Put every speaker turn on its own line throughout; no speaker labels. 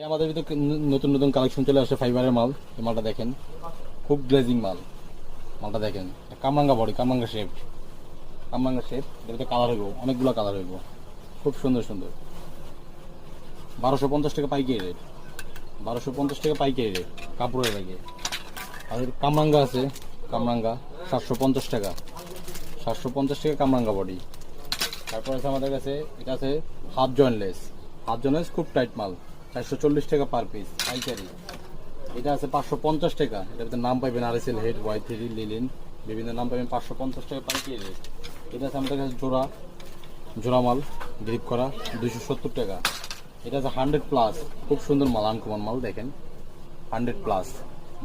এই আমাদের ভিতরে নতুন নতুন কালেকশন চলে আসে ফাইবারের মাল। এই মালটা দেখেন, খুব গ্লেজিং মাল। মালটা দেখেন, কামরাঙ্গা বডি, কামরাঙ্গা শেপ, কামরাঙ্গা শেপ। এর ভিতরে কালার হইব, অনেকগুলো কালার হইব, খুব সুন্দর সুন্দর। 1250 টাকা পাইকারি রেট, 1250 টাকা পাইকারি রেট কাপড়ের লাগে। আর কামরাঙ্গা আছে, কামরাঙ্গা 750 টাকা, 750 টাকা কামরাঙ্গা বডি। তারপর আছে আমাদের কাছে, এটা আছে হাফ জয়েন্টলেস, হাফ জয়েন্টলেস খুব টাইট মাল, 440 টাকা পার পিস পাইকারি। এটা আছে 550 টাকা। এটার ভিতরে নাম পাইবেন RSL হেড, Y3, লিলিন, বিভিন্ন নাম পাইবেন। 550 টাকা পাইকারি রেট। এটা আছে আমাদের কাছে জোড়া, জোড়া মাল গ্রিপ করা 270 টাকা। এটা আছে 100 প্লাস, খুব সুন্দর মাল, আনকমন মাল। দেখেন 100 প্লাস,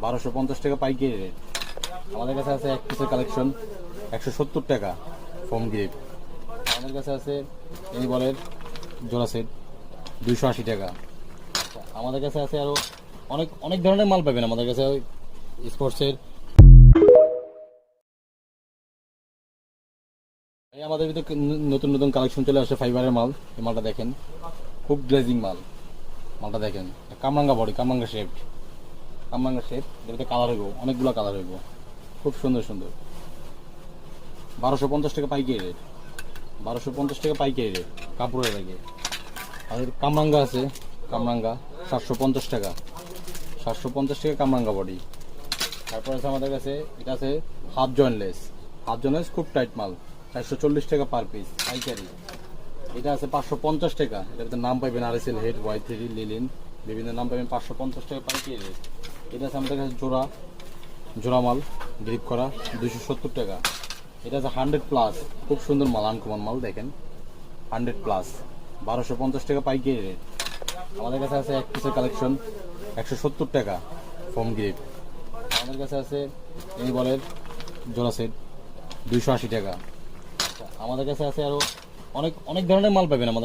1250 টাকা পাইকারি রেট। আমাদের কাছে আছে এক পিসের কালেকশন 170 টাকা ফোম গ্রিপ। আমাদের কাছে আছে এই বলের জোড়া সেট 280 টাকা। আমাদের কাছে আছে আরো অনেক অনেক ধরনের মাল পাবেন আমাদের কাছে স্পোর্টসের। এই আমাদের ভিতরে নতুন নতুন কালেকশন চলে আসে ফাইবারের মাল। এই মালটা দেখেন, খুব গ্লেজিং মাল। মালটা দেখেন, কামরাঙ্গা বডি, কামরাঙ্গা শেপ, কামরাঙ্গা শেপ। এর ভিতরে কালার হইব, অনেকগুলো কালার হইব, খুব সুন্দর সুন্দর। 1250 টাকা পাইকারি রেট, 1250 টাকা পাইকারি রেট কাপড়ের লাগে। আর কামরাঙ্গা আছে, কামরাঙ্গা 750 টাকা, 750 টাকা কামরাঙ্গা বডি। তারপর আছে আমাদের কাছে, এটা আছে হাফ জয়েন্টলেস, হাফ জয়েন্টলেস খুব টাইট মাল, 440 টাকা পার পিস পাইকারি। এটা আছে 550 টাকা। এটার ভিতরে নাম পাইবেন RSL হেড, Y3, লিলিন, বিভিন্ন নাম পাইবেন। 550 টাকা পাইকারি রেট। এটা আছে আমাদের কাছে জোড়া, জোড়া মাল গ্রিপ করা 270 টাকা। এটা আছে 100 প্লাস, খুব সুন্দর মাল, আনকমন মাল। দেখেন 100 প্লাস, 1250 টাকা পাইকারি রেট। আমাদের কাছে আছে এক পিসের কালেকশন 170 টাকা ফোম গ্রিপ। আমাদের কাছে আছে এই বলের জোড়া সেট 280 টাকা। আমাদের কাছে আছে আরো অনেক অনেক ধরনের মাল পাবেন আমাদের।